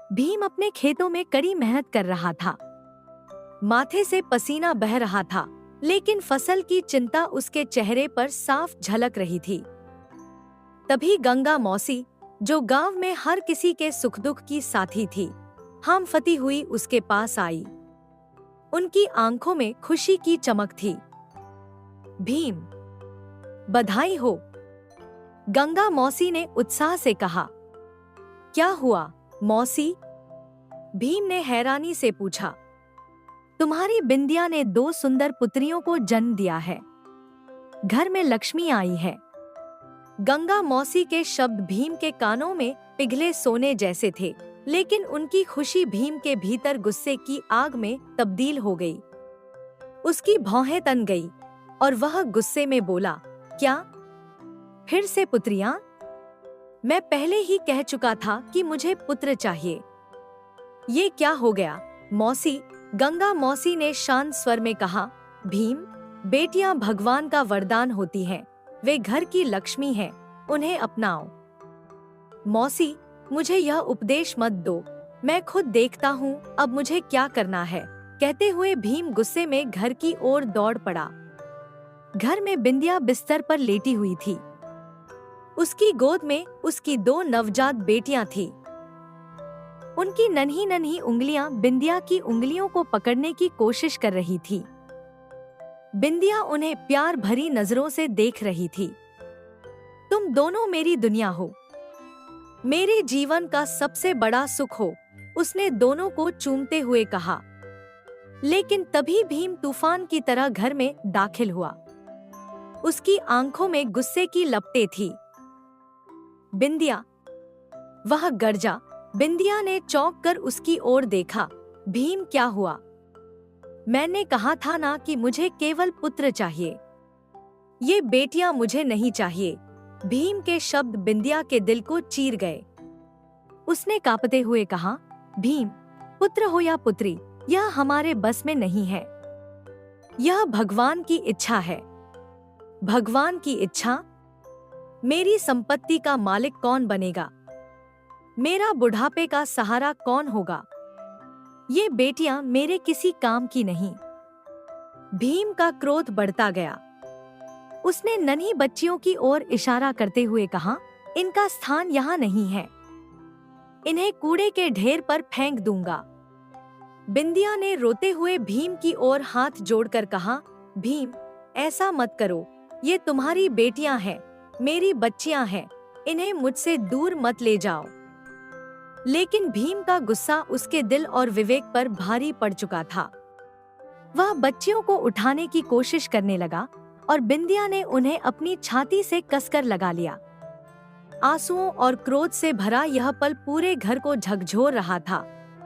भीम अपने खेतों में कड़ी मेहनत कर रहा था। माथे से पसीना बह रहा था, लेकिन फसल की चिंता उसके चेहरे पर साफ झलक रही थी। तभी गंगा मौसी, जो गांव में हर किसी के सुख दुख की साथी थी, हामफती हुई उसके पास आई। उनकी आंखों में खुशी की चमक थी। भीम, बधाई हो, गंगा मौसी ने उत्साह से कहा। क्या हुआ मौसी? भीम ने हैरानी से पूछा। तुम्हारी बिंदिया ने 2 सुंदर पुत्रियों को जन्म दिया है। घर में लक्ष्मी आई है। गंगा मौसी के शब्द भीम के कानों में पिघले सोने जैसे थे, लेकिन उनकी खुशी भीम के भीतर गुस्से की आग में तब्दील हो गई। उसकी भौहें तन गई और वह गुस्से में बोला, क्या फिर से पुत्रियां? मैं पहले ही कह चुका था कि मुझे पुत्र चाहिए। ये क्या हो गया मौसी? गंगा मौसी ने शांत स्वर में कहा। भीम, बेटियां भगवान का वरदान होती हैं। वे घर की लक्ष्मी हैं, उन्हें अपनाओ। मौसी, मुझे यह उपदेश मत दो, मैं खुद देखता हूँ अब मुझे क्या करना है। कहते हुए भीम गुस्से में घर की ओर दौड़ पड़ा। घर में बिंदिया बिस्तर पर लेटी हुई थी। उसकी गोद में उसकी 2 नवजात बेटियां थीं। उनकी नन्ही नन्ही उंगलियां बिंदिया की उंगलियों को पकड़ने की कोशिश कर रही थी। बिंदिया उन्हें प्यार भरी नजरों से देख रही थी। तुम दोनों मेरी दुनिया हो, मेरे जीवन का सबसे बड़ा सुख हो, उसने दोनों को चूमते हुए कहा। लेकिन तभी भीम तूफान की तरह घर में दाखिल हुआ। उसकी आंखों में गुस्से की लपटें थी। बिंदिया, वह गर्जा। बिंदिया ने चौंक कर उसकी ओर देखा। भीम, क्या हुआ? मैंने कहा था ना कि मुझे केवल पुत्र चाहिए। ये बेटियां मुझे नहीं चाहिए। भीम के शब्द बिंदिया के दिल को चीर गए। उसने कांपते हुए कहा, भीम, पुत्र हो या पुत्री, यह हमारे बस में नहीं है। यह भगवान की इच्छा है। भगवान की इच्छा? मेरी संपत्ति का मालिक कौन बनेगा? मेरा बुढ़ापे का सहारा कौन होगा? ये बेटियां मेरे किसी काम की नहीं। भीम का क्रोध बढ़ता गया। उसने नन्ही बच्चियों की ओर इशारा करते हुए कहा, इनका स्थान यहाँ नहीं है। इन्हें कूड़े के ढेर पर फेंक दूंगा। बिंदिया ने रोते हुए भीम की ओर हाथ जोड़कर कहा, भीम, ऐसा मत करो। ये तुम्हारी बेटियां हैं, मेरी बच्चियां हैं। इन्हें मुझसे दूर मत ले जाओ। लेकिन भीम का गुस्सा उसके दिल और विवेक पर भारी पड़ चुका था। वह बच्चियों को उठाने की कोशिश करने लगा और बिंदिया ने उन्हें अपनी छाती से कसकर लगा लिया। आंसुओं और क्रोध से भरा यह पल पूरे घर को झकझोर रहा था।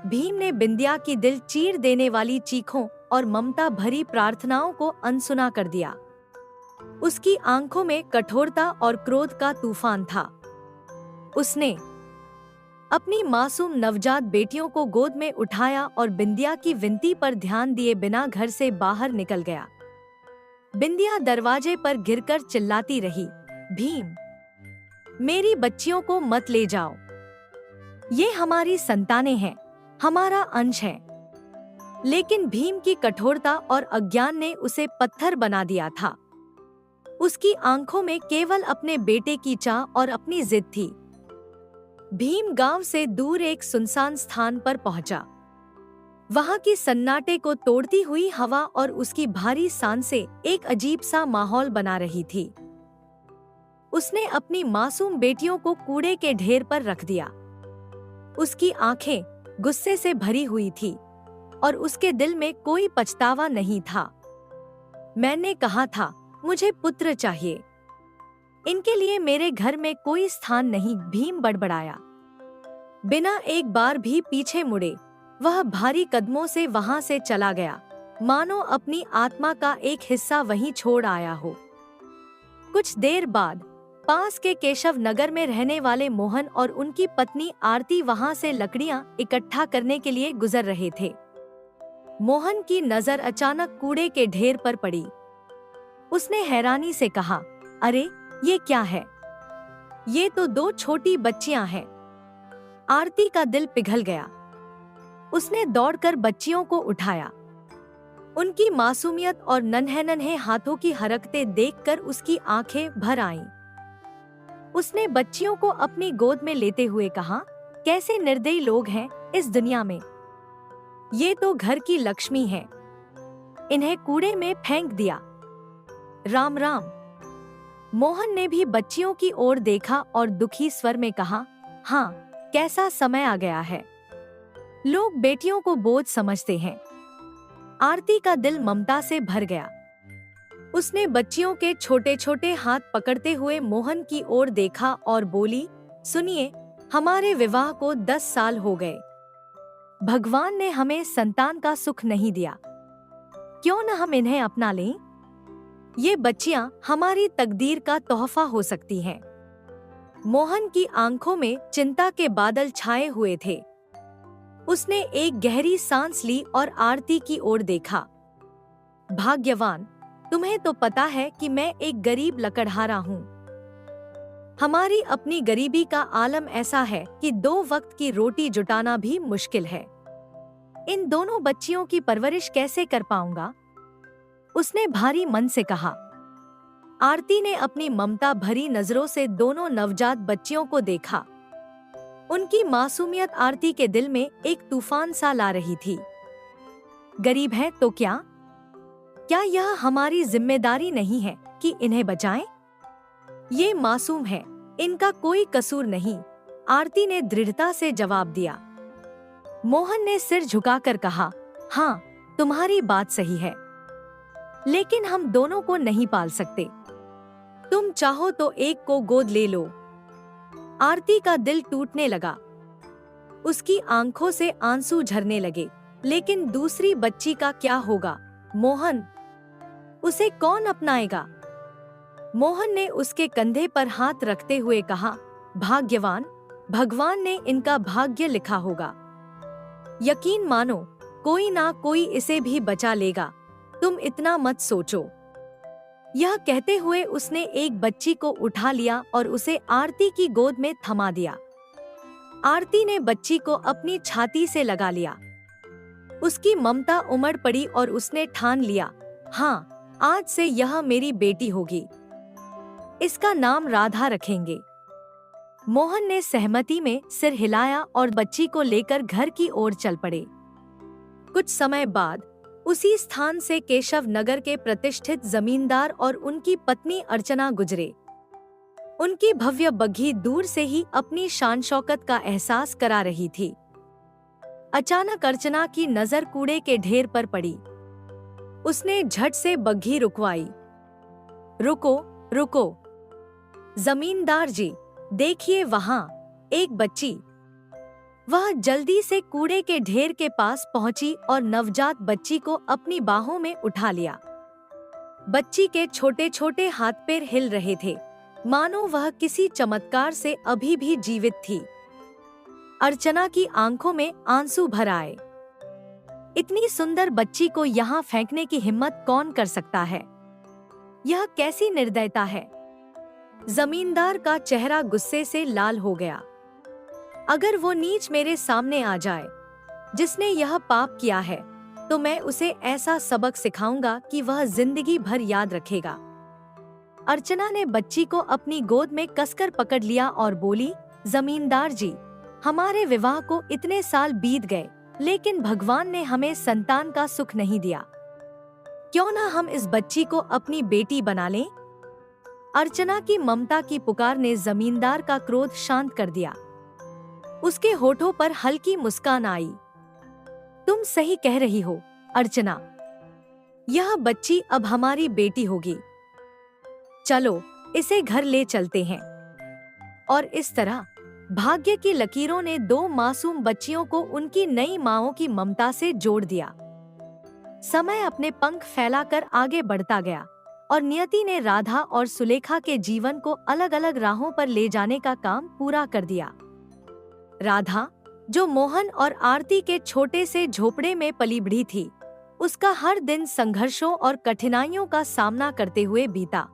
भीम ने बिंदिया की दिल चीर देने वाली चीखों और ममता भरी प्रार्थनाओं को अनसुना कर दिया। उसकी आंखों में कठोरता और क्रोध का तूफान था। उसने अपनी मासूम नवजात बेटियों को गोद में उठाया और बिंदिया की विनती पर ध्यान दिए बिना घर से बाहर निकल गया। बिंदिया दरवाजे पर गिरकर चिल्लाती रही, भीम, मेरी बच्चियों को मत ले जाओ। ये हमारी संतानें हैं, हमारा अंश है। लेकिन भीम की कठोरता और अज्ञान ने उसे पत्थर बना दिया था। उसकी आंखों में केवल अपने बेटे की चाह और अपनी जिद थी। भीम गांव से दूर एक सुनसान स्थान पर पहुंचा। वहां की सन्नाटे को तोड़ती हुई हवा और उसकी भारी सांसें एक अजीब सा माहौल बना रही थी। उसने अपनी मासूम बेटियों को कूड़े के ढेर पर रख दिया। उसकी आंखें गुस्से से भरी हुई थी और उसके दिल में कोई पछतावा नहीं था। मैंने कहा था, मुझे पुत्र चाहिए। इनके लिए मेरे घर में कोई स्थान नहीं, भीम बड़बड़ाया। बिना एक बार भी पीछे मुड़े वह भारी कदमों से वहां से चला गया, मानो अपनी आत्मा का एक हिस्सा वहीं छोड़ आया हो। कुछ देर बाद पास के केशव नगर में रहने वाले मोहन और उनकी पत्नी आरती वहां से लकड़ियां इकट्ठा करने के लिए गुजर रहे थे। मोहन की नजर अचानक कूड़े के ढेर पर पड़ी। उसने हैरानी से कहा, अरे ये क्या है? ये तो 2 छोटी बच्चियां हैं। आरती का दिल पिघल गया। उसने दौड़कर बच्चियों को उठाया। उनकी मासूमियत और नन्हे नन्हे हाथों की हरकतें देखकर उसकी आंखें भर आईं। उसने बच्चियों को अपनी गोद में लेते हुए कहा, कैसे निर्दयी लोग हैं इस दुनिया में। ये तो घर की लक्ष्मी है, इन्हें कूड़े में फेंक दिया। राम राम। मोहन ने भी बच्चियों की ओर देखा और दुखी स्वर में कहा, हाँ, कैसा समय आ गया है। लोग बेटियों को बोझ समझते हैं। आरती का दिल ममता से भर गया। उसने बच्चियों के छोटे छोटे हाथ पकड़ते हुए मोहन की ओर देखा और बोली, सुनिए, हमारे विवाह को 10 साल हो गए। भगवान ने हमें संतान का सुख नहीं दिया, क्यों न हम इन्हें अपना लें। ये बच्चियां हमारी तकदीर का तोहफा हो सकती हैं। मोहन की आंखों में चिंता के बादल छाए हुए थे। उसने एक गहरी सांस ली और आरती की ओर देखा। भाग्यवान, तुम्हें तो पता है कि मैं एक गरीब लकड़हारा हूँ। हमारी अपनी गरीबी का आलम ऐसा है कि 2 वक्त की रोटी जुटाना भी मुश्किल है। इन दोनों बच्चियों की परवरिश कैसे कर पाऊंगा? उसने भारी मन से कहा। आरती ने अपनी ममता भरी नजरों से दोनों नवजात बच्चियों को देखा। उनकी मासूमियत आरती के दिल में एक तूफान सा ला रही थी। गरीब है तो क्या यह हमारी जिम्मेदारी नहीं है कि इन्हें बचाएं? ये मासूम है, इनका कोई कसूर नहीं, आरती ने दृढ़ता से जवाब दिया। मोहन ने सिर झुकाकर कहा, हाँ, तुम्हारी बात सही है, लेकिन हम दोनों को नहीं पाल सकते। तुम चाहो तो एक को गोद ले लो। आरती का दिल टूटने लगा। उसकी आंखों से आंसू झरने लगे। लेकिन दूसरी बच्ची का क्या होगा? मोहन, उसे कौन अपनाएगा? मोहन ने उसके कंधे पर हाथ रखते हुए कहा, भाग्यवान, भगवान ने इनका भाग्य लिखा होगा। यकीन मानो, कोई ना कोई इसे भी बचा लेगा, तुम इतना मत सोचो। यह कहते हुए उसने एक बच्ची को उठा लिया और उसे आरती की गोद में थमा दिया। आरती ने बच्ची को अपनी छाती से लगा लिया। उसकी ममता उमड़ पड़ी और उसने ठान लिया, हाँ, आज से यह मेरी बेटी होगी। इसका नाम राधा रखेंगे। मोहन ने सहमति में सिर हिलाया और बच्ची को लेकर घर की ओर चल पड़े। कुछ समय बाद उसी स्थान से केशव नगर के प्रतिष्ठित जमींदार और उनकी पत्नी अर्चना गुजरे। उनकी भव्य बग्घी दूर से ही अपनी शान शौकत का एहसास करा रही थी। अचानक अर्चना की नजर कूड़े के ढेर पर पड़ी। उसने झट से बग्घी रुकवाई। रुको, रुको, जमींदार जी, देखिए वहां एक बच्ची। वह जल्दी से कूड़े के ढेर के पास पहुंची और नवजात बच्ची को अपनी बाहों में उठा लिया। बच्ची के छोटे छोटे हाथ पैर हिल रहे थे, मानो वह किसी चमत्कार से अभी भी जीवित थी। अर्चना की आंखों में आंसू भर आए। इतनी सुंदर बच्ची को यहाँ फेंकने की हिम्मत कौन कर सकता है? यह कैसी निर्दयता है? जमींदार का चेहरा गुस्से से लाल हो गया। अगर वो नीच मेरे सामने आ जाए जिसने यह पाप किया है, तो मैं उसे ऐसा सबक सिखाऊंगा कि वह जिंदगी भर याद रखेगा। अर्चना ने बच्ची को अपनी गोद में कसकर पकड़ लिया और बोली, जमींदार जी, हमारे विवाह को इतने साल बीत गए, लेकिन भगवान ने हमें संतान का सुख नहीं दिया। क्यों ना हम इस बच्ची को अपनी बेटी बना लें? अर्चना की ममता की पुकार ने जमींदार का क्रोध शांत कर दिया। उसके होठों पर हल्की मुस्कान आई। तुम सही कह रही हो, अर्चना, यह बच्ची अब हमारी बेटी होगी। चलो, इसे घर ले चलते हैं। और इस तरह भाग्य की लकीरों ने 2 मासूम बच्चियों को उनकी नई माँओं की ममता से जोड़ दिया। समय अपने पंख फैलाकर आगे बढ़ता गया और नियति ने राधा और सुलेखा के जीवन को अलग अलग राहों पर ले जाने का काम पूरा कर दिया। राधा, जो मोहन और आरती के छोटे से झोपड़े में पली बढ़ी थी, उसका हर दिन संघर्षों और कठिनाइयों का सामना करते हुए बीता।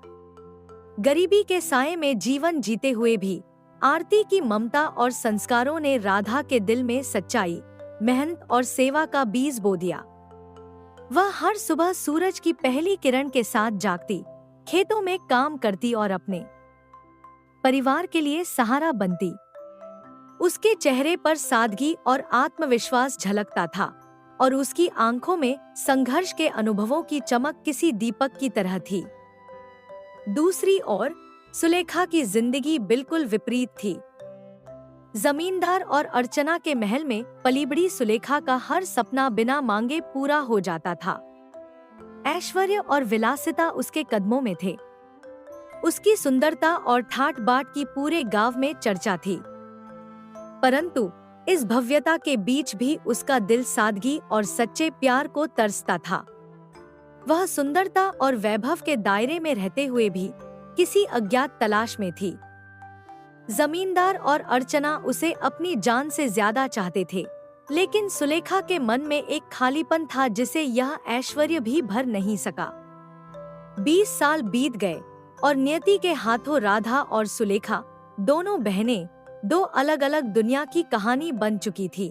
गरीबी के साये में जीवन जीते हुए भी आरती की ममता और संस्कारों ने राधा के दिल में सच्चाई, मेहनत और सेवा का बीज बो दिया। वह हर सुबह सूरज की पहली किरण के साथ जागती, खेतों में काम करती और अपने परिवार के लिए सहारा बनती। उसके चेहरे पर सादगी और आत्मविश्वास झलकता था और उसकी आंखों में संघर्ष के अनुभवों की चमक किसी दीपक की तरह थी। दूसरी ओर सुलेखा की जिंदगी बिल्कुल विपरीत थी। जमींदार और अर्चना के महल में पली बड़ी सुलेखा का हर सपना बिना मांगे पूरा हो जाता था। ऐश्वर्य और विलासिता उसके कदमों में थे। उसकी सुंदरता और ठाट बाट की पूरे गांव में चर्चा थी। परंतु इस भव्यता के बीच भी उसका दिल सादगी और सच्चे प्यार को तरसता था। वह सुंदरता और वैभव के दायरे में रहते हुए भी किसी अज्ञात तलाश में थी। जमींदार और अर्चना उसे अपनी जान से ज्यादा चाहते थे, लेकिन सुलेखा के मन में एक खालीपन था जिसे यह ऐश्वर्य भी भर नहीं सका। 20 साल बीत गए और नियति के हाथों राधा और सुलेखा, दोनों बहनें, दो अलग अलग दुनिया की कहानी बन चुकी थी।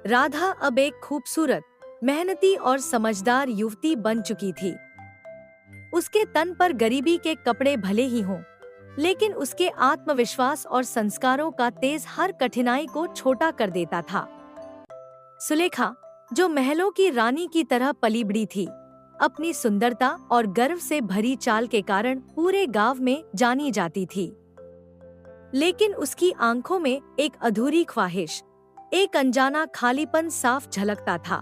राधा अब एक खूबसूरत, मेहनती और समझदार युवती बन चुकी थी। उसके तन पर गरीबी के कपड़े भले ही हों, लेकिन उसके आत्मविश्वास और संस्कारों का तेज हर कठिनाई को छोटा कर देता था। सुलेखा, जो महलों की रानी की तरह पली बड़ी थी, अपनी सुंदरता और गर्व से भरी चाल के कारण पूरे गांव में जानी जाती थी। लेकिन उसकी आंखों में एक अधूरी ख्वाहिश, एक अनजाना खालीपन साफ झलकता था।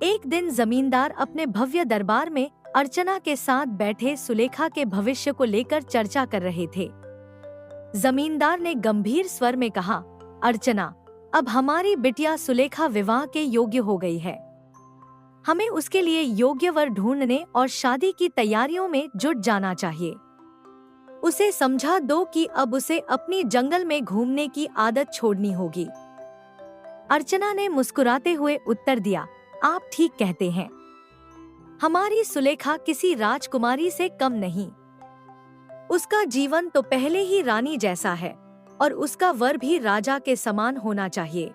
एक दिन जमींदार अपने भव्य दरबार में अर्चना के साथ बैठे सुलेखा के भविष्य को लेकर चर्चा कर रहे थे। जमींदार ने गंभीर स्वर में कहा, अर्चना, अब हमारी बिटिया सुलेखा विवाह के योग्य हो गई है। हमें उसके लिए योग्य वर ढूंढने और शादी की तैयारियों में जुट जाना चाहिए। उसे समझा दो कि अब उसे अपनी जंगल में घूमने की आदत छोड़नी होगी। अर्चना ने मुस्कुराते हुए उत्तर दिया, आप ठीक कहते हैं। हमारी सुलेखा किसी राजकुमारी से कम नहीं। उसका जीवन तो पहले ही रानी जैसा है और उसका वर भी राजा के समान होना चाहिए।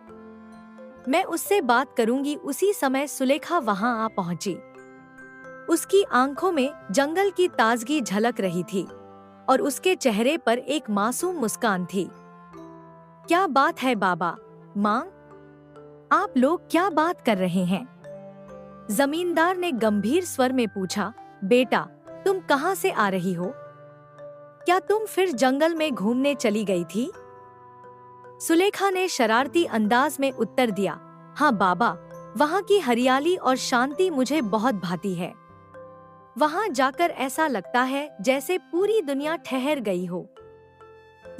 मैं उससे बात करूंगी। उसी समय सुलेखा वहां आ पहुंची। उसकी आंखों में जंगल की ताजगी झलक रही थी और उसके चेहरे पर एक मासूम मुस्कान थी। क्या बात है बाबा, माँ, आप लोग क्या बात कर रहे हैं? जमींदार ने गंभीर स्वर में पूछा, बेटा, तुम कहाँ से आ रही हो? क्या तुम फिर जंगल में घूमने चली गई थी? सुलेखा ने शरारती अंदाज में उत्तर दिया, हाँ बाबा, वहाँ की हरियाली और शांति मुझे बहुत भाती है। वहाँ जाकर ऐसा लगता है जैसे पूरी दुनिया ठहर गई हो।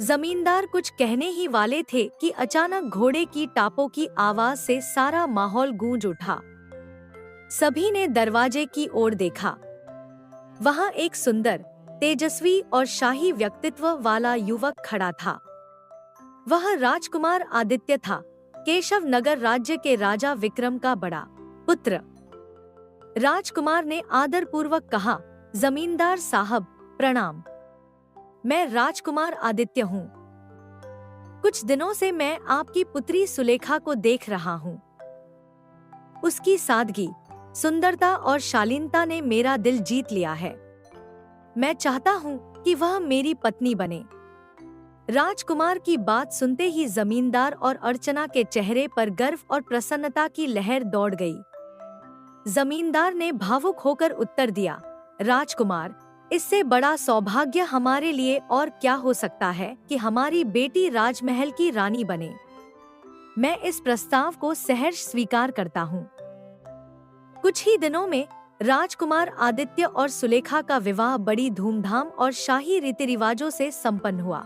जमींदार कुछ कहने ही वाले थे कि अचानक घोड़े की टापों की आवाज से सारा माहौल गूंज उठा। सभी ने दरवाजे की ओर देखा। वहां एक सुंदर, तेजस्वी और शाही व्यक्तित्व वाला युवक खड़ा था। वह राजकुमार आदित्य था, केशव नगर राज्य के राजा विक्रम का बड़ा पुत्र। राजकुमार ने आदरपूर्वक कहा, जमींदार साहब, प्रणाम। मैं राजकुमार आदित्य हूँ। कुछ दिनों से मैं आपकी पुत्री सुलेखा को देख रहा हूँ। उसकी सादगी, सुंदरता और शालीनता ने मेरा दिल जीत लिया है। मैं चाहता हूँ कि वह मेरी पत्नी बने। राजकुमार की बात सुनते ही जमींदार और अर्चना के चेहरे पर गर्व और प्रसन्नता की लहर दौड़ गई। जमींदार ने भावुक होकर उत्तर दिया, राजकुमार, इससे बड़ा सौभाग्य हमारे लिए और क्या हो सकता है कि हमारी बेटी राजमहल की रानी बने। मैं इस प्रस्ताव को सहर्ष स्वीकार करता हूँ। कुछ ही दिनों में राजकुमार आदित्य और सुलेखा का विवाह बड़ी धूमधाम और शाही रीति रिवाजों से संपन्न हुआ।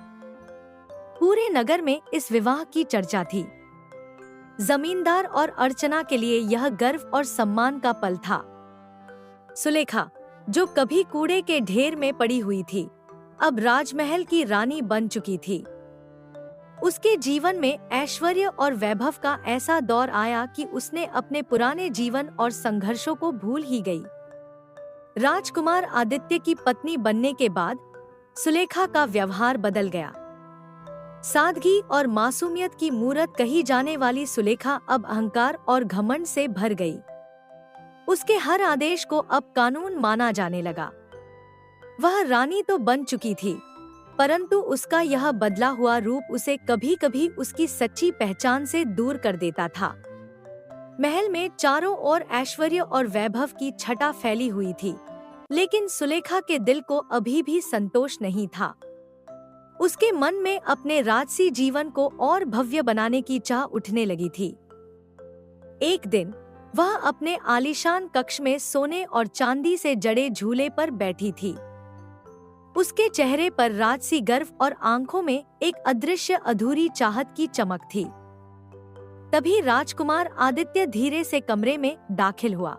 पूरे नगर में इस विवाह की चर्चा थी। जमींदार और अर्चना के लिए यह गर्व और सम्मान का पल था। सुलेखा, जो कभी कूड़े के ढेर में पड़ी हुई थी, अब राजमहल की रानी बन चुकी थी। उसके जीवन में ऐश्वर्य और वैभव का ऐसा दौर आया कि उसने अपने पुराने जीवन और संघर्षों को भूल ही गई। राजकुमार आदित्य की पत्नी बनने के बाद सुलेखा का व्यवहार बदल गया। सादगी और मासूमियत की मूरत कही जाने वाली सुलेखा अब अहंकार और घमंड से भर गई। उसके हर आदेश को अब कानून माना जाने लगा। वह रानी तो बन चुकी थी, परंतु उसका यह बदला हुआ रूप उसे कभी-कभी उसकी सच्ची पहचान से दूर कर देता था। महल में चारों ओर ऐश्वर्य और वैभव की छटा फैली हुई थी, लेकिन सुलेखा के दिल को अभी भी संतोष नहीं था। उसके मन में अपने राजसी जीवन को और भव्य बनाने की चाह उठने लगी थी। एक दिन वह अपने आलीशान कक्ष में सोने और चांदी से जड़े झूले पर बैठी थी। उसके चेहरे पर राजसी गर्व और आंखों में एक अदृश्य अधूरी चाहत की चमक थी। तभी राजकुमार आदित्य धीरे से कमरे में दाखिल हुआ।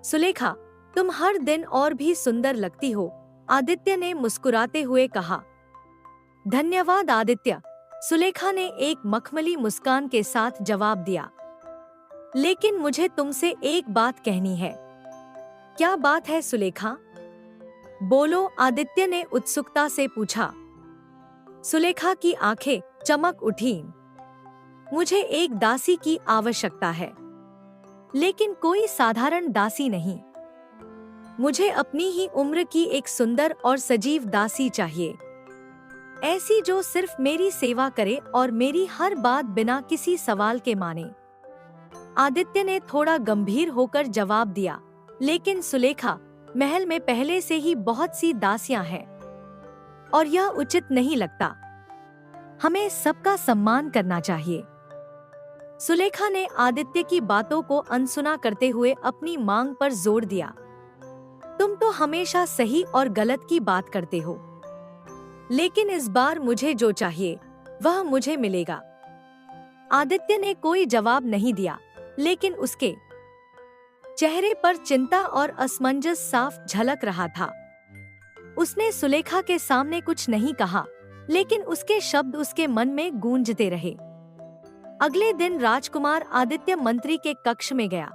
सुलेखा, तुम हर दिन और भी सुंदर लगती हो, आदित्य ने मुस्कुराते हुए कहा। धन्यवाद आदित्य, सुलेखा ने एक मखमली मुस्कान के साथ जवाब दिया। लेकिन मुझे तुमसे एक बात कहनी है। क्या बात है सुलेखा? बोलो, आदित्य ने उत्सुकता से पूछा। सुलेखा की आंखें चमक उठीं। मुझे एक दासी की आवश्यकता है, लेकिन कोई साधारण दासी नहीं। मुझे अपनी ही उम्र की एक सुंदर और सजीव दासी चाहिए, ऐसी जो सिर्फ मेरी सेवा करे और मेरी हर बात बिना किसी सवाल के माने। आदित्य ने थोड़ा गंभीर होकर जवाब दिया, लेकिन सुलेखा, महल में पहले से ही बहुत सी दासियां हैं और यह उचित नहीं लगता। हमें सबका सम्मान करना चाहिए। सुलेखा ने आदित्य की बातों को अनसुना करते हुए अपनी मांग पर जोर दिया। तुम तो हमेशा सही और गलत की बात करते हो, लेकिन इस बार मुझे जो चाहिए वह मुझे मिलेगा। आदित्य ने कोई जवाब नहीं दिया, लेकिन उसके चेहरे पर चिंता और असमंजस साफ झलक रहा था। उसने सुलेखा के सामने कुछ नहीं कहा, लेकिन उसके शब्द उसके मन में गूंजते रहे। अगले दिन राजकुमार आदित्य मंत्री के कक्ष में गया।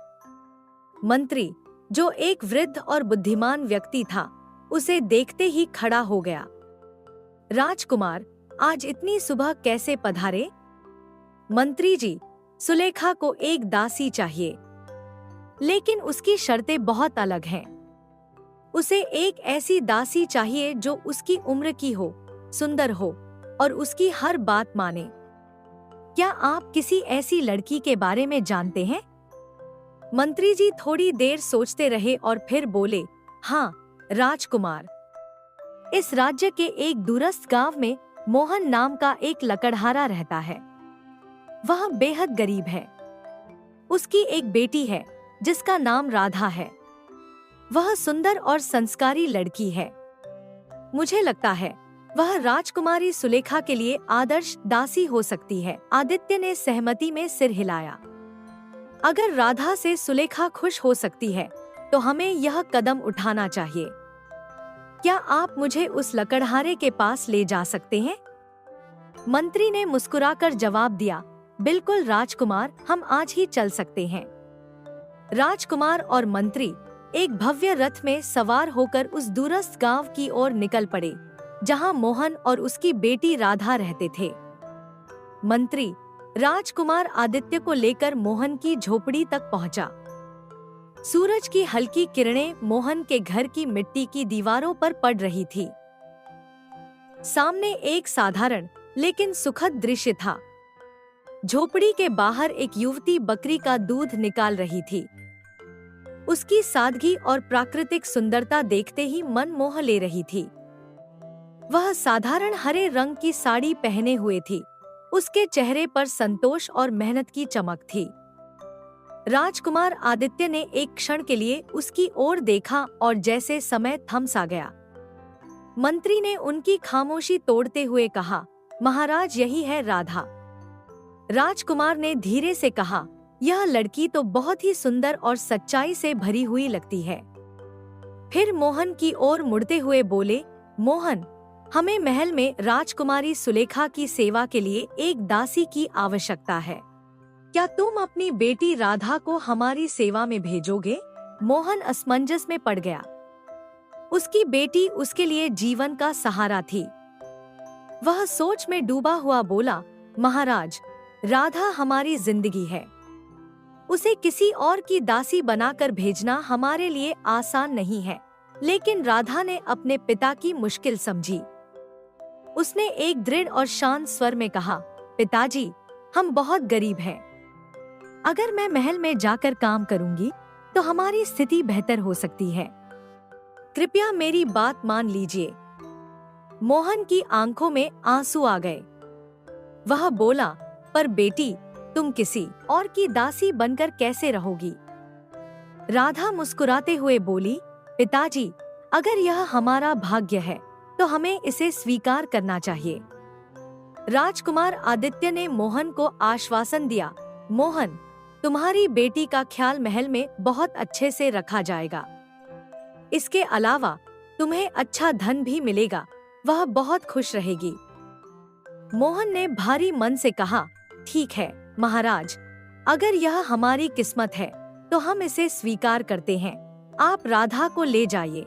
मंत्री, जो एक वृद्ध और बुद्धिमान व्यक्ति था, उसे देखते ही खड़ा हो गया। राजकुमार, आज इतनी सुबह कैसे पधारे? मंत्री जी, सुलेखा को एक दासी चाहिए, लेकिन उसकी शर्तें बहुत अलग हैं। उसे एक ऐसी दासी चाहिए जो उसकी उम्र की हो, सुंदर हो और उसकी हर बात माने। क्या आप किसी ऐसी लड़की के बारे में जानते हैं? मंत्री जी थोड़ी देर सोचते रहे और फिर बोले, हाँ राजकुमार, इस राज्य के एक दूरस्थ गांव में मोहन नाम का एक लकड़हारा रहता है। वह बेहद गरीब है। उसकी एक बेटी है जिसका नाम राधा है। वह सुंदर और संस्कारी लड़की है। मुझे लगता है वह राजकुमारी सुलेखा के लिए आदर्श दासी हो सकती है। आदित्य ने सहमति में सिर हिलाया। अगर राधा से सुलेखा खुश हो सकती है, तो हमें यह कदम उठाना चाहिए। क्या आप मुझे उस लकड़हारे के पास ले जा सकते हैं? मंत्री ने मुस्कुराकर जवाब दिया, बिल्कुल राजकुमार, हम आज ही चल सकते हैं। राजकुमार और मंत्री एक भव्य रथ में सवार होकर उस दूरस्थ गांव की ओर निकल पड़े, जहां मोहन और उसकी बेटी राधा रहते थे। मंत्री राजकुमार आदित्य को लेकर मोहन की झोपड़ी तक पहुंचा। सूरज की हल्की किरणें मोहन के घर की मिट्टी की दीवारों पर पड़ रही थी। सामने एक साधारण लेकिन सुखद दृश्य था। झोपड़ी के बाहर एक युवती बकरी का दूध निकाल रही थी। उसकी सादगी और प्राकृतिक सुंदरता देखते ही मन मोह ले रही थी। वह साधारण हरे रंग की साड़ी पहने हुए थी। उसके चेहरे पर संतोष और मेहनत की चमक थी। राजकुमार आदित्य ने एक क्षण के लिए उसकी ओर देखा और जैसे समय थम सा गया। मंत्री ने उनकी खामोशी तोड़ते हुए कहा, महाराज, यही है राधा। राजकुमार ने धीरे से कहा, यह लड़की तो बहुत ही सुंदर और सच्चाई से भरी हुई लगती है। फिर मोहन की ओर मुड़ते हुए बोले, मोहन, हमें महल में राजकुमारी सुलेखा की सेवा के लिए एक दासी की आवश्यकता है। क्या तुम अपनी बेटी राधा को हमारी सेवा में भेजोगे? मोहन असमंजस में पड़ गया। उसकी बेटी उसके लिए जीवन का सहारा थी। वह सोच में डूबा हुआ बोला, महाराज, राधा हमारी जिंदगी है। उसे किसी और की दासी बनाकर भेजना हमारे लिए आसान नहीं है। लेकिन राधा ने अपने पिता की मुश्किल समझी। उसने एक दृढ़ और शांत स्वर में कहा, पिताजी, हम बहुत गरीब हैं। अगर मैं महल में जाकर काम करूंगी तो हमारी स्थिति बेहतर हो सकती है। कृपया मेरी बात मान लीजिए। मोहन की आंखों में आंसू आ गए। वह बोला, पर बेटी, तुम किसी और की दासी बनकर कैसे रहोगी? राधा मुस्कुराते हुए बोली, पिताजी, अगर यह हमारा भाग्य है तो हमें इसे स्वीकार करना चाहिए। राजकुमार आदित्य ने मोहन को आश्वासन दिया, मोहन, तुम्हारी बेटी का ख्याल महल में बहुत अच्छे से रखा जाएगा। इसके अलावा तुम्हें अच्छा धन भी मिलेगा। वह बहुत खुश रहेगी। मोहन ने भारी मन से कहा, ठीक है महाराज, अगर यह हमारी किस्मत है तो हम इसे स्वीकार करते हैं। आप राधा को ले जाइए।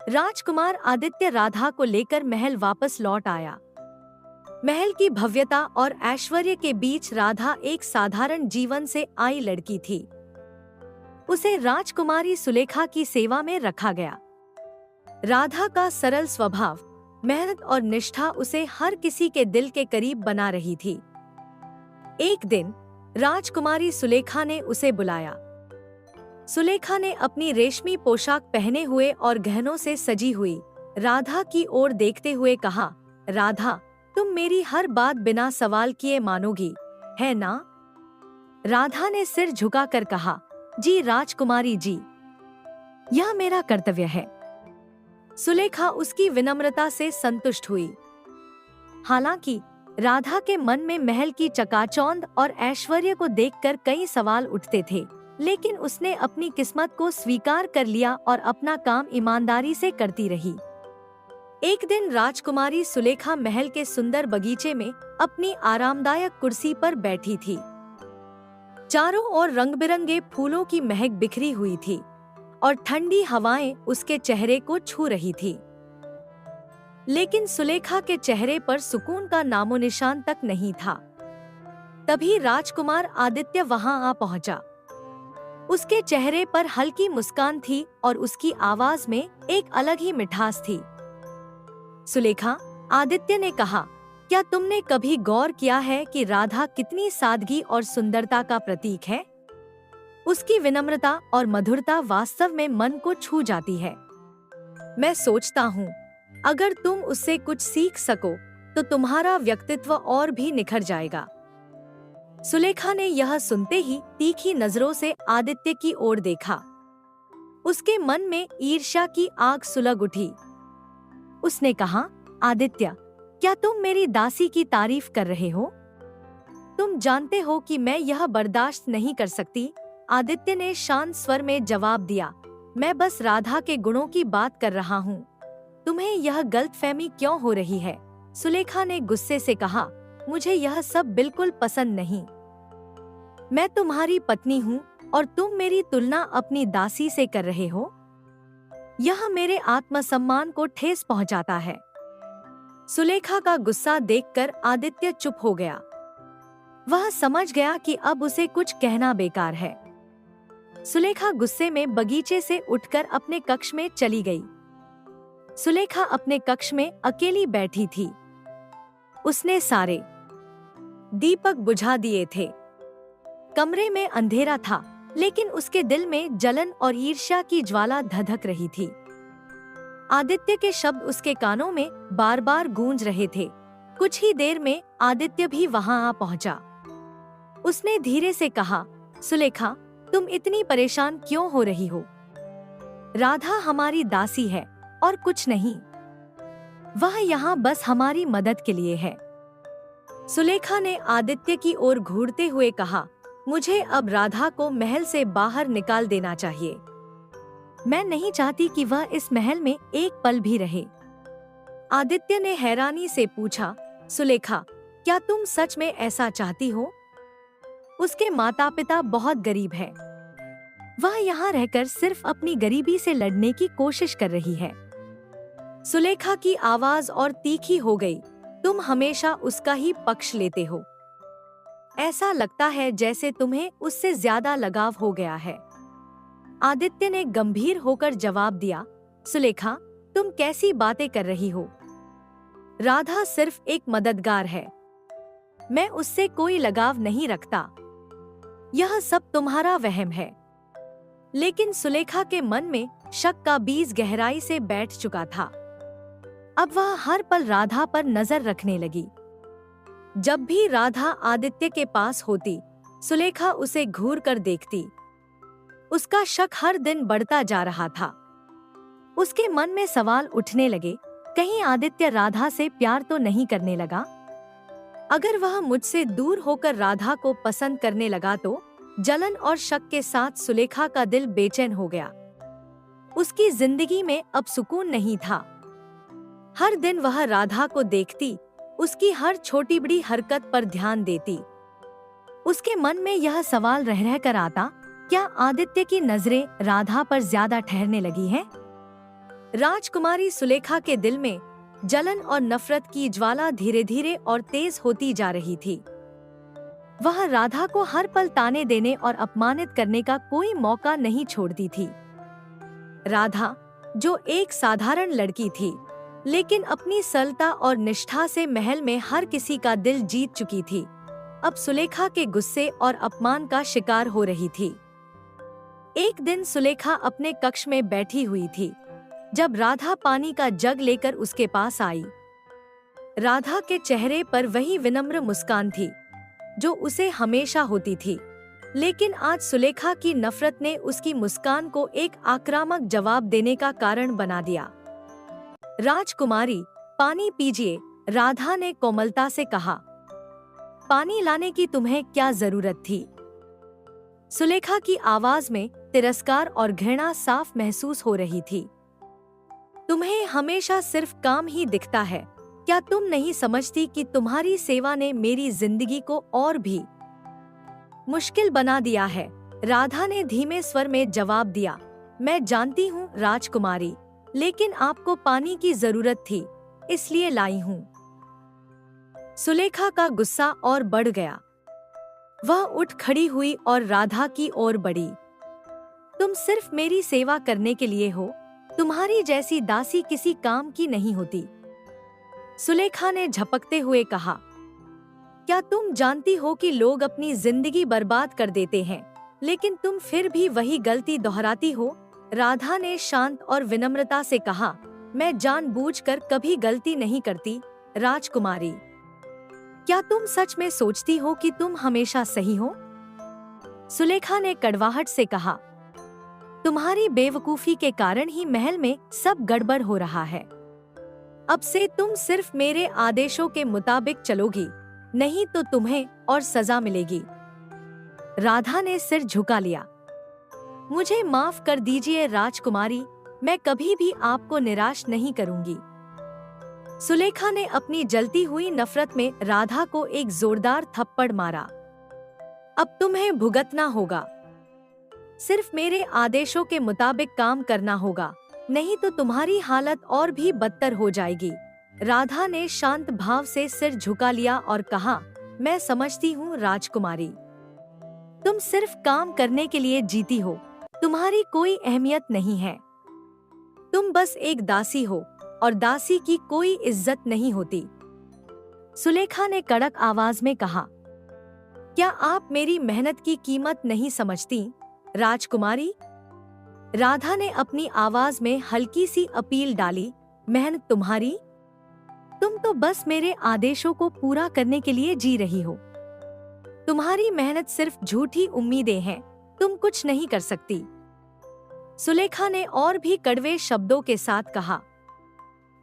राजकुमार आदित्य राधा को लेकर महल वापस लौट आया। महल की भव्यता और ऐश्वर्य के बीच राधा एक साधारण जीवन से आई लड़की थी। उसे राजकुमारी सुलेखा की सेवा में रखा गया। राधा का सरल स्वभाव, मेहनत और निष्ठा उसे हर किसी के दिल के करीब बना रही थी। एक दिन राजकुमारी सुलेखा ने उसे बुलाया। सुलेखा ने अपनी रेशमी पोशाक पहने हुए और गहनों से सजी हुई राधा की ओर देखते हुए कहा, राधा, तुम मेरी हर बात बिना सवाल किए मानोगी, है ना? राधा ने सिर झुकाकर कहा, जी राजकुमारी जी, यह मेरा कर्तव्य है। सुलेखा उसकी विनम्रता से संतुष्ट हुई। हालांकि राधा के मन में महल की चकाचौंध और ऐश्वर्य को देखकर कई सवाल उठते थे, लेकिन उसने अपनी किस्मत को स्वीकार कर लिया और अपना काम ईमानदारी से करती रही। एक दिन राजकुमारी सुलेखा महल के सुंदर बगीचे में अपनी आरामदायक कुर्सी पर बैठी थी। चारों ओर रंग-बिरंगे फूलों की महक बिखरी हुई थी और ठंडी हवाएं उसके चेहरे को छू रही थी। लेकिन सुलेखा के चेहरे पर सुकून का नामो निशान तक नहीं था। तभी राजकुमार आदित्य वहां आ पहुंचा। उसके चेहरे पर हल्की मुस्कान थी और उसकी आवाज में एक अलग ही मिठास थी। सुलेखा, आदित्य ने कहा, क्या तुमने कभी गौर किया है कि राधा कितनी सादगी और सुंदरता का प्रतीक है? उसकी विनम्रता और मधुरता वास्तव में मन को छू जाती है। मैं सोचता हूँ, अगर तुम उससे कुछ सीख सको तो तुम्हारा व्यक्तित्व और भी निखर जाएगा। सुलेखा ने यह सुनते ही तीखी नजरों से आदित्य की ओर देखा। उसके मन में ईर्ष्या की आग सुलग उठी। उसने कहा, आदित्य, क्या तुम मेरी दासी की तारीफ कर रहे हो? तुम जानते हो कि मैं यह बर्दाश्त नहीं कर सकती। आदित्य ने शांत स्वर में जवाब दिया, मैं बस राधा के गुणों की बात कर रहा हूँ। तुम्हें यह गलतफहमी क्यों हो रही है? सुलेखा ने गुस्से से कहा, मुझे यह सब बिल्कुल पसंद नहीं। मैं तुम्हारी पत्नी हूँ और तुम मेरी तुलना अपनी दासी से कर रहे हो। यह मेरे आत्मसम्मान को ठेस पहुंचाता है। सुलेखा का गुस्सा देखकर आदित्य चुप हो गया। वह समझ गया कि अब उसे कुछ कहना बेकार है। सुलेखा गुस्से में बगीचे से उठकर अपने कक्ष में चली गई। सुलेखा अपने कक्ष में अकेली बैठी थी। उसने सारे दीपक बुझा दिए थे। कमरे में अंधेरा था, लेकिन उसके दिल में जलन और ईर्ष्या की ज्वाला धधक रही थी। आदित्य के शब्द उसके कानों में बार बार गूंज रहे थे। कुछ ही देर में आदित्य भी वहां आ पहुंचा। उसने धीरे से कहा, सुलेखा, तुम इतनी परेशान क्यों हो रही हो? राधा हमारी दासी है और कुछ नहीं। वह यहाँ बस हमारी मदद के लिए है। सुलेखा ने आदित्य की ओर घूरते हुए कहा, मुझे अब राधा को महल से बाहर निकाल देना चाहिए। मैं नहीं चाहती कि वह इस महल में एक पल भी रहे। आदित्य ने हैरानी से पूछा, सुलेखा, क्या तुम सच में ऐसा चाहती हो? उसके माता पिता बहुत गरीब हैं। वह यहाँ रहकर सिर्फ अपनी गरीबी से लड़ने की कोशिश कर रही है। सुलेखा की आवाज और तीखी हो गई। तुम हमेशा उसका ही पक्ष लेते हो। ऐसा लगता है जैसे तुम्हें उससे ज्यादा लगाव हो गया है। आदित्य ने गंभीर होकर जवाब दिया, सुलेखा, तुम कैसी बातें कर रही हो? राधा सिर्फ एक मददगार है। मैं उससे कोई लगाव नहीं रखता। यह सब तुम्हारा वहम है। लेकिन सुलेखा के मन में शक का बीज गहराई से बैठ चुका था। अब वह हर पल राधा पर नजर रखने लगी। जब भी राधा आदित्य के पास होती, सुलेखा उसे घूर कर देखती। उसका शक हर दिन बढ़ता जा रहा था। उसके मन में सवाल उठने लगे, कहीं आदित्य राधा से प्यार तो नहीं करने लगा? अगर वह मुझसे दूर होकर राधा को पसंद करने लगा तो? जलन और शक के साथ सुलेखा का दिल बेचैन हो गया। उसकी जिंदगी में अब सुकून नहीं था। हर दिन वह राधा को देखती, उसकी हर छोटी बड़ी हरकत पर ध्यान देती। उसके मन में यह सवाल रह रह कर आता, क्या आदित्य की नजरें राधा पर ज्यादा ठहरने लगी हैं? राजकुमारी सुलेखा के दिल में जलन और नफरत की ज्वाला धीरे धीरे और तेज होती जा रही थी। वह राधा को हर पल ताने देने और अपमानित करने का कोई मौका नहीं छोड़ती थी। राधा, जो एक साधारण लड़की थी, लेकिन अपनी सरलता और निष्ठा से महल में हर किसी का दिल जीत चुकी थी, अब सुलेखा के गुस्से और अपमान का शिकार हो रही थी। एक दिन सुलेखा अपने कक्ष में बैठी हुई थी, जब राधा पानी का जग लेकर उसके पास आई। राधा के चेहरे पर वही विनम्र मुस्कान थी जो उसे हमेशा होती थी, लेकिन आज सुलेखा की नफरत ने उसकी मुस्कान को एक आक्रामक जवाब देने का कारण बना दिया। राजकुमारी, पानी पीजिए, राधा ने कोमलता से कहा। पानी लाने की तुम्हें क्या जरूरत थी? सुलेखा की आवाज में तिरस्कार और घृणा साफ महसूस हो रही थी। तुम्हें हमेशा सिर्फ काम ही दिखता है। क्या तुम नहीं समझती कि तुम्हारी सेवा ने मेरी जिंदगी को और भी मुश्किल बना दिया है? राधा ने धीमे स्वर में जवाब दिया, मैं जानती हूँ राजकुमारी, लेकिन आपको पानी की जरूरत थी, इसलिए लाई हूँ। सुलेखा का गुस्सा और बढ़ गया। वह उठ खड़ी हुई और राधा की ओर बढ़ी। तुम सिर्फ मेरी सेवा करने के लिए हो, तुम्हारी जैसी दासी किसी काम की नहीं होती। सुलेखा ने झपकते हुए कहा, क्या तुम जानती हो कि लोग अपनी जिंदगी बर्बाद कर देते हैं, लेकिन तुम फिर भी वही गलती दोहराती हो? राधा ने शांत और विनम्रता से कहा, मैं जानबूझकर कभी गलती नहीं करती राजकुमारी। क्या तुम सच में सोचती हो कि तुम हमेशा सही हो? सुलेखा ने कड़वाहट से कहा, तुम्हारी बेवकूफी के कारण ही महल में सब गड़बड़ हो रहा है। अब से तुम सिर्फ मेरे आदेशों के मुताबिक चलोगी, नहीं तो तुम्हें और सजा मिलेगी। राधा ने सिर झुका लिया। मुझे माफ कर दीजिए राजकुमारी, मैं कभी भी आपको निराश नहीं करूंगी। सुलेखा ने अपनी जलती हुई नफरत में राधा को एक जोरदार थप्पड़ मारा। अब तुम्हें भुगतना होगा। सिर्फ मेरे आदेशों के मुताबिक काम करना होगा, नहीं तो तुम्हारी हालत और भी बदतर हो जाएगी। राधा ने शांत भाव से सिर झुका लिया और कहा, मैं समझती हूँ राजकुमारी, तुम सिर्फ काम करने के लिए जीती हो, तुम्हारी कोई अहमियत नहीं है। तुम बस एक दासी हो और दासी की कोई इज्जत नहीं होती। सुलेखा ने कड़क आवाज में कहा, क्या आप मेरी मेहनत की कीमत नहीं समझती राजकुमारी? राधा ने अपनी आवाज में हल्की सी अपील डाली, मेहनत तुम्हारी? तुम तो बस मेरे आदेशों को पूरा करने के लिए जी रही हो। तुम्हारी मेहनत सिर्फ झूठी उम्मीदें हैं, तुम कुछ नहीं कर सकती। सुलेखा ने और भी कड़वे शब्दों के साथ कहा।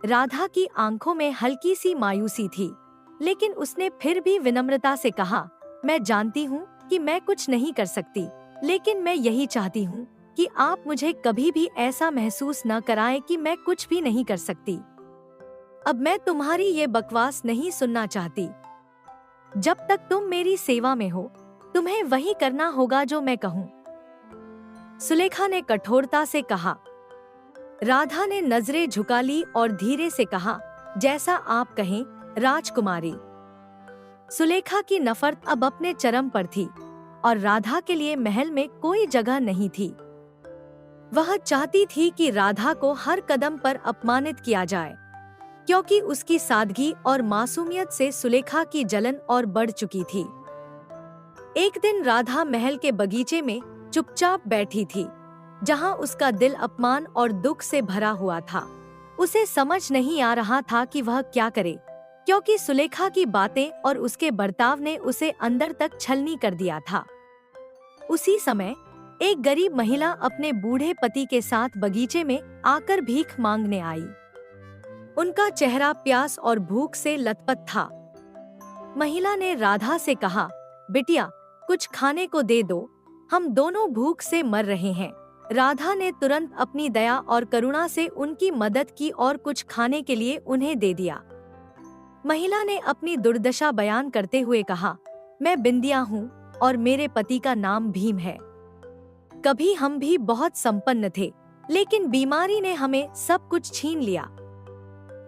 राधा की आंखों में हल्की सी मायूसी थी, लेकिन उसने फिर भी विनम्रता से कहा, मैं जानती हूँ कि मैं कुछ नहीं कर सकती, लेकिन मैं यही चाहती हूँ कि आप मुझे कभी भी ऐसा महसूस न कराएं कि मैं कुछ भी नहीं कर सकती। अब मैं तुम्हारी ये बकवास नहीं सुनना चाहती। जब तक तुम मेरी सेवा में हो, तुम्हें वही करना होगा जो मैं कहूँ। सुलेखा ने कठोरता से कहा। राधा ने नजरें झुका ली और धीरे से कहा, जैसा आप कहें राजकुमारी। सुलेखा की नफरत अब अपने चरम पर थी और राधा के लिए महल में कोई जगह नहीं थी। वह चाहती थी कि राधा को हर कदम पर अपमानित किया जाए, क्योंकि उसकी सादगी और मासूमियत से सुलेखा की जलन और बढ़ चुकी थी। एक दिन राधा महल के बगीचे में चुपचाप बैठी थी, जहां उसका दिल अपमान और दुख से भरा हुआ था। उसे समझ नहीं आ रहा था कि वह क्या करे, क्योंकि सुलेखा की बातें और उसके बर्ताव ने उसे अंदर तक छलनी कर दिया था। उसी समय एक गरीब महिला अपने बूढ़े पति के साथ बगीचे में आकर भीख मांगने आई। उनका चेहरा प्यास और भूख से लथपथ था। महिला ने राधा से कहा, बिटिया, कुछ खाने को दे दो, हम दोनों भूख से मर रहे हैं। राधा ने तुरंत अपनी दया और करुणा से उनकी मदद की और कुछ खाने के लिए उन्हें दे दिया। महिला ने अपनी दुर्दशा बयान करते हुए कहा, मैं बिंदिया हूँ और मेरे पति का नाम भीम है। कभी हम भी बहुत संपन्न थे, लेकिन बीमारी ने हमें सब कुछ छीन लिया।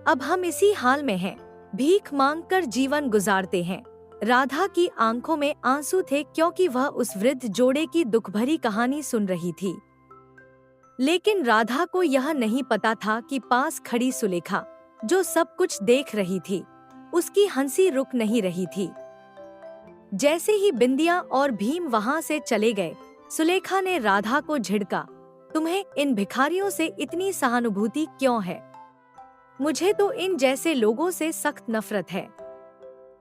अब हम इसी हाल में हैं, भीख मांगकर जीवन गुजारते हैं। राधा की आंखों में आंसू थे, क्योंकि वह उस वृद्ध जोड़े की दुखभरी कहानी सुन रही थी। लेकिन राधा को यह नहीं पता था कि पास खड़ी सुलेखा, जो सब कुछ देख रही थी, उसकी हंसी रुक नहीं रही थी। जैसे ही बिंदिया और भीम वहां से चले गए, सुलेखा ने राधा को झिड़का, तुम्हें इन भिखारियों से इतनी सहानुभूति क्यों है? मुझे तो इन जैसे लोगों से सख्त नफरत है।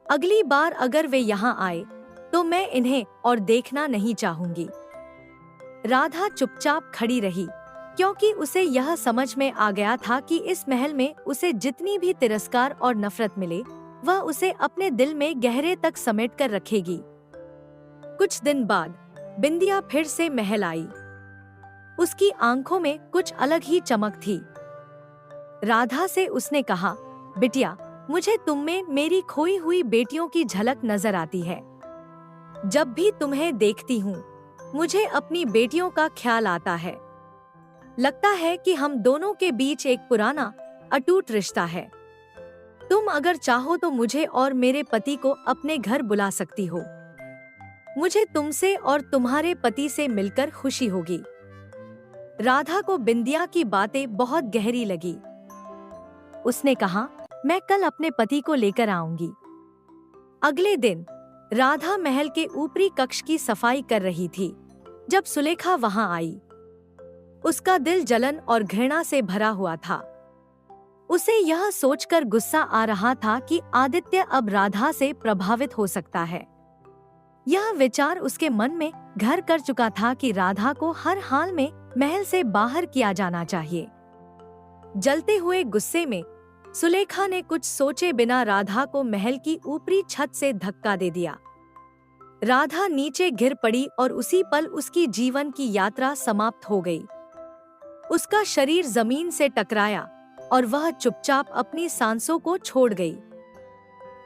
अगली बार अगर वे यहाँ आए तो मैं इन्हें और देखना नहीं चाहूंगी। राधा चुपचाप खड़ी रही, क्योंकि उसे यह समझ में आ गया था कि इस महल में उसे जितनी भी तिरस्कार और नफरत मिले, वह उसे अपने दिल में गहरे तक समेट कर रखेगी। कुछ दिन बाद बिंदिया फिर से महल आई। उसकी आंखों में कुछ अलग ही चमक थी। राधा से उसने कहा, बिटिया, मुझे तुम में मेरी खोई हुई बेटियों की झलक नजर आती है। जब भी तुम्हें देखती हूँ, मुझे अपनी बेटियों का ख्याल आता है। लगता है कि हम दोनों के बीच एक पुराना अटूट रिश्ता है। तुम अगर चाहो तो मुझे और मेरे पति को अपने घर बुला सकती हो। मुझे तुमसे और तुम्हारे पति से मिलकर खुशी होगी। राधा को बिंदिया की बातें बहुत गहरी लगी। उसने कहा, मैं कल अपने पति को लेकर आऊंगी। अगले दिन राधा महल के ऊपरी कक्ष की सफाई कर रही थी, जब सुलेखा वहां आई। उसका दिल जलन और घृणा से भरा हुआ था। उसे यह सोचकर गुस्सा आ रहा था कि आदित्य अब राधा से प्रभावित हो सकता है। यह विचार उसके मन में घर कर चुका था कि राधा को हर हाल में महल से बाहर किया जाना चाहिए। जलते हुए गुस्से में सुलेखा ने कुछ सोचे बिना राधा को महल की ऊपरी छत से धक्का दे दिया। राधा नीचे गिर पड़ी और उसी पल उसकी जीवन की यात्रा समाप्त हो गई। उसका शरीर जमीन से टकराया और वह चुपचाप अपनी सांसों को छोड़ गई।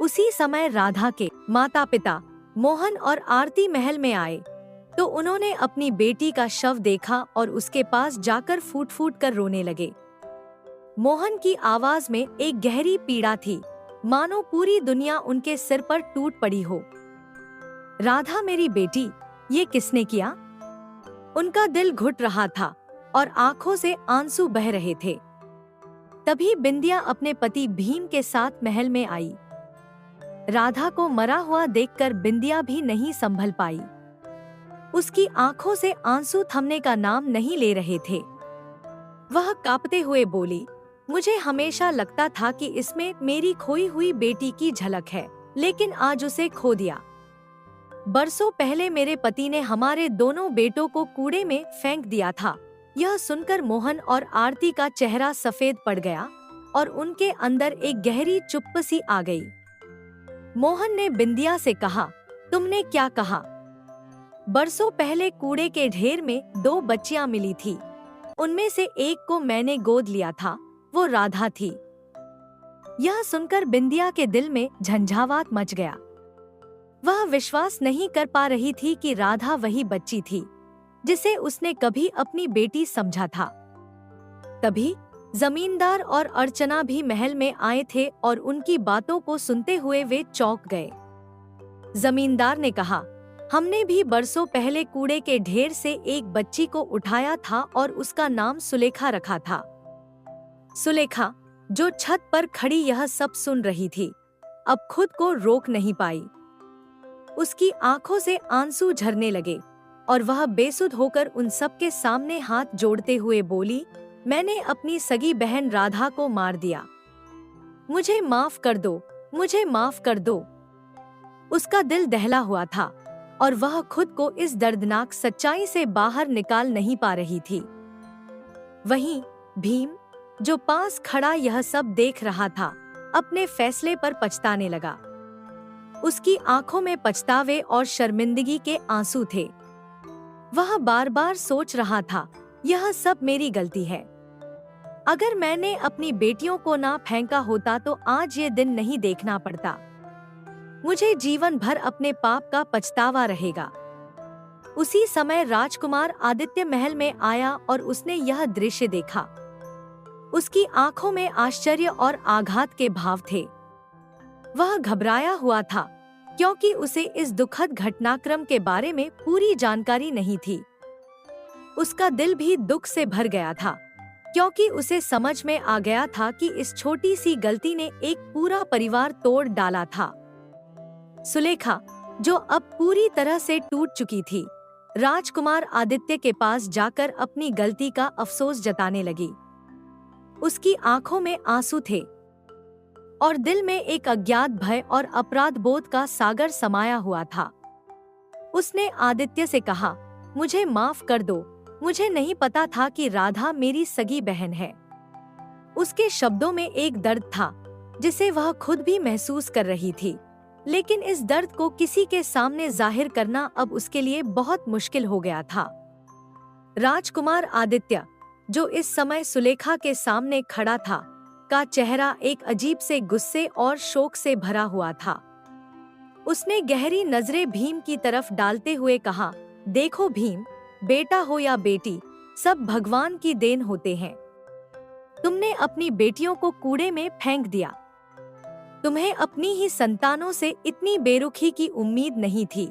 उसी समय राधा के माता-पिता मोहन और आरती महल में आए तो उन्होंने अपनी बेटी का शव देखा और उसके पास जाकर फूट फूट कर रोने लगे। मोहन की आवाज में एक गहरी पीड़ा थी, मानो पूरी दुनिया उनके सिर पर टूट पड़ी हो। राधा, मेरी बेटी, ये किसने किया? उनका दिल घुट रहा था और आंखों से आंसू बह रहे थे। तभी बिंदिया अपने पति भीम के साथ महल में आई। राधा को मरा हुआ देखकर बिंदिया भी नहीं संभल पाई। उसकी आंखों से आंसू थमने का नाम नहीं ले रहे थे। वह कांपते हुए बोली, मुझे हमेशा लगता था कि इसमें मेरी खोई हुई बेटी की झलक है, लेकिन आज उसे खो दिया। बरसों पहले मेरे पति ने हमारे दोनों बेटों को कूड़े में फेंक दिया था। यह सुनकर मोहन और आरती का चेहरा सफेद पड़ गया और उनके अंदर एक गहरी चुप्पी सी आ गई। मोहन ने बिंदिया से कहा, तुमने क्या कहा? बरसों पहले कूड़े के ढेर में 2 बच्चियां मिली थी। उनमें से एक को मैंने गोद लिया था, वो राधा थी। यह सुनकर बिंदिया के दिल में झंझावात मच गया। वह विश्वास नहीं कर पा रही थी कि राधा वही बच्ची थी जिसे उसने कभी अपनी बेटी समझा था। तभी जमींदार और अर्चना भी महल में आए थे और उनकी बातों को सुनते हुए वे चौंक गए। जमींदार ने कहा, हमने भी बरसों पहले कूड़े के ढेर से एक बच्ची को उठाया था और उसका नाम सुलेखा रखा था। सुलेखा, जो छत पर खड़ी यह सब सुन रही थी, अब खुद को रोक नहीं पाई। उसकी आंखों से आंसू झरने लगे और वह बेसुध होकर उन सब के सामने हाथ जोड़ते हुए बोली, मैंने अपनी सगी बहन राधा को मार दिया। मुझे माफ कर दो, मुझे माफ कर दो। उसका दिल दहला हुआ था और वह खुद को इस दर्दनाक सच्चाई से बाहर निकाल नहीं पा रही थी। वहीं भीम, जो पास खड़ा यह सब देख रहा था, अपने फैसले पर पछताने लगा। उसकी आंखों में पछतावे और शर्मिंदगी के आंसू थे। वह बार बार सोच रहा था, यह सब मेरी गलती है। अगर मैंने अपनी बेटियों को ना फेंका होता तो आज ये दिन नहीं देखना पड़ता। मुझे जीवन भर अपने पाप का पछतावा रहेगा। उसी समय राजकुमार आदित्य महल में आया और उसने यह दृश्य देखा। उसकी आंखों में आश्चर्य और आघात के भाव थे। वह घबराया हुआ था क्योंकि उसे इस दुखद घटनाक्रम के बारे में पूरी जानकारी नहीं थी। उसका दिल भी दुख से भर गया था क्योंकि उसे समझ में आ गया था कि इस छोटी सी गलती ने एक पूरा परिवार तोड़ डाला था। सुलेखा, जो अब पूरी तरह से टूट चुकी थी, राजकुमार आदित्य के पास जाकर अपनी गलती का अफसोस जताने लगी। उसकी आंखों में आंसू थे और दिल में एक अज्ञात भय और अपराध बोध का सागर समाया हुआ था। उसने आदित्य से कहा, मुझे माफ कर दो, मुझे नहीं पता था कि राधा मेरी सगी बहन है। उसके शब्दों में एक दर्द था जिसे वह खुद भी महसूस कर रही थी, लेकिन इस दर्द को किसी के सामने जाहिर करना अब उसके लिए बहुत मुश्किल हो गया था। राजकुमार आदित्य, जो इस समय सुलेखा के सामने खड़ा था, का चेहरा एक अजीब से गुस्से और शोक से भरा हुआ था। उसने गहरी नजरें भीम की तरफ डालते हुए कहा, देखो भीम, बेटा हो या बेटी, सब भगवान की देन होते हैं। तुमने अपनी बेटियों को कूड़े में फेंक दिया। तुम्हें अपनी ही संतानों से इतनी बेरुखी की उम्मीद नहीं थी।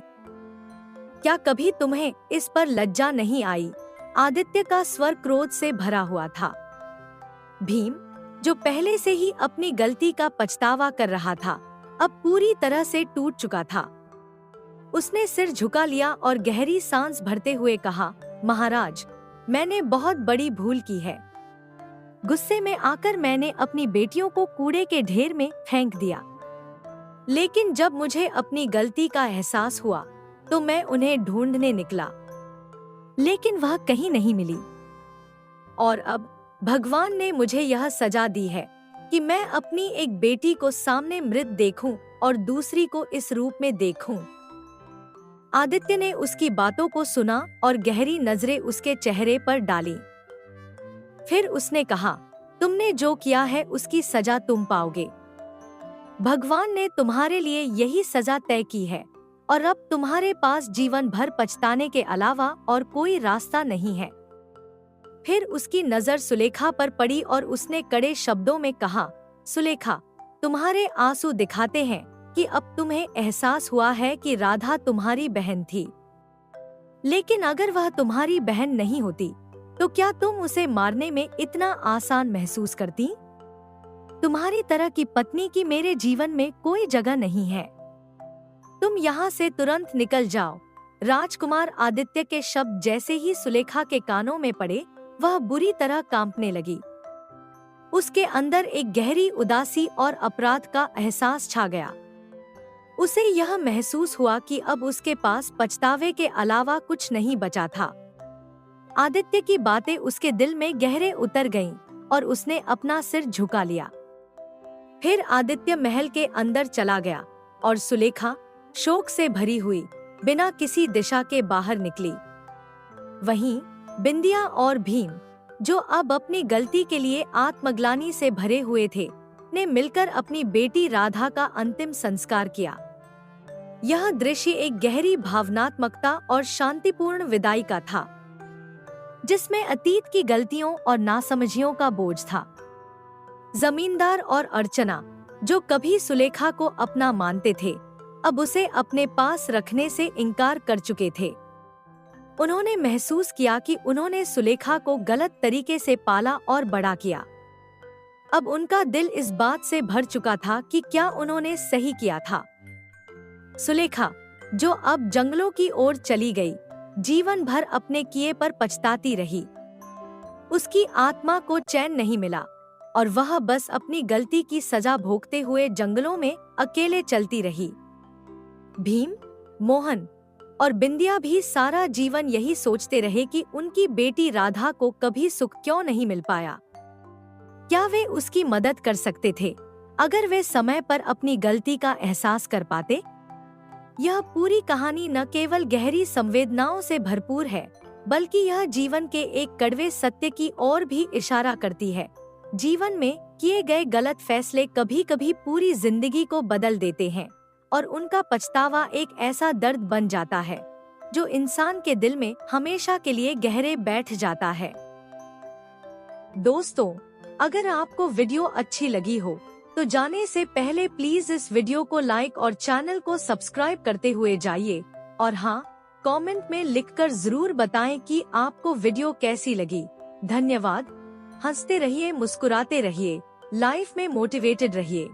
क्या कभी तुम्हें इस पर लज्जा नहीं आई? आदित्य का स्वर क्रोध से भरा हुआ था। भीम, जो पहले से ही अपनी गलती का पछतावा कर रहा था, अब पूरी तरह से टूट चुका था। उसने सिर झुका लिया और गहरी सांस भरते हुए कहा, महाराज, मैंने बहुत बड़ी भूल की है। गुस्से में आकर मैंने अपनी बेटियों को कूड़े के ढेर में फेंक दिया। लेकिन जब मुझे अपनी गलती का एहसास हुआ तो मैं उन्हें ढूंढने निकला, लेकिन वह कहीं नहीं मिली। और अब भगवान ने मुझे यह सजा दी है कि मैं अपनी एक बेटी को सामने मृत देखूं और दूसरी को इस रूप में देखूं। आदित्य ने उसकी बातों को सुना और गहरी नजरें उसके चेहरे पर डाली। फिर उसने कहा, तुमने जो किया है उसकी सजा तुम पाओगे। भगवान ने तुम्हारे लिए यही सजा तय की है और अब तुम्हारे पास जीवन भर पछताने के अलावा और कोई रास्ता नहीं है। फिर उसकी नजर सुलेखा पर पड़ी और उसने कड़े शब्दों में कहा, सुलेखा, तुम्हारे आंसू दिखाते हैं कि अब तुम्हें एहसास हुआ है कि राधा तुम्हारी बहन थी। लेकिन अगर वह तुम्हारी बहन नहीं होती तो क्या तुम उसे मारने में इतना आसान महसूस करती? तुम्हारी तरह की पत्नी की मेरे जीवन में कोई जगह नहीं है। तुम यहाँ से तुरंत निकल जाओ। राजकुमार आदित्य के शब्द जैसे ही सुलेखा के कानों में पड़े, वह बुरी तरह कांपने लगी। उसके अंदर एक गहरी उदासी और अपराध का एहसास छा गया। उसे यह महसूस हुआ कि अब उसके पास पछतावे के अलावा कुछ नहीं बचा था। आदित्य की बातें उसके दिल में गहरे उतर गईं और उसने अपना सिर झुका लिया। फिर आदित्य महल के अंदर चला गया और सुलेखा शोक से भरी हुई बिना किसी दिशा के बाहर निकली। वहीं बिंदिया और भीम, जो अब अपनी गलती के लिए आत्मग्लानि से भरे हुए थे, ने मिलकर अपनी बेटी राधा का अंतिम संस्कार किया। यह दृश्य एक गहरी भावनात्मकता और शांतिपूर्ण विदाई का था। जिसमें अतीत की गलतियों और नासमझियों का बोझ था। जमींदार और अर्चना, जो कभी सुलेखा को अपना मानते थे, अब उसे अपने पास रखने से इनकार कर चुके थे। उन्होंने महसूस किया कि उन्होंने सुलेखा को गलत तरीके से पाला और बड़ा किया। अब उनका दिल इस बात से भर चुका था कि क्या उन्होंने सही किया था। सुलेखा, जो अब जंगलों की ओर चली गई, जीवन भर अपने किए पर पछताती रही। उसकी आत्मा को चैन नहीं मिला और वह बस अपनी गलती की सजा भोगते हुए जंगलों में अकेले चलती रही। भीम, मोहन और बिंदिया भी सारा जीवन यही सोचते रहे कि उनकी बेटी राधा को कभी सुख क्यों नहीं मिल पाया। क्या वे उसकी मदद कर सकते थे अगर वे समय पर अपनी गलती का एहसास कर पाते? यह पूरी कहानी न केवल गहरी संवेदनाओं से भरपूर है, बल्कि यह जीवन के एक कड़वे सत्य की ओर भी इशारा करती है। जीवन में किए गए गलत फैसले कभी कभी पूरी जिंदगी को बदल देते हैं और उनका पछतावा एक ऐसा दर्द बन जाता है जो इंसान के दिल में हमेशा के लिए गहरे बैठ जाता है। दोस्तों, अगर आपको वीडियो अच्छी लगी हो तो जाने से पहले प्लीज इस वीडियो को लाइक और चैनल को सब्सक्राइब करते हुए जाइए। और हाँ, कमेंट में लिखकर जरूर बताएं कि आपको वीडियो कैसी लगी। धन्यवाद। हंसते रहिए, मुस्कुराते रहिए, लाइफ में मोटिवेटेड रहिए।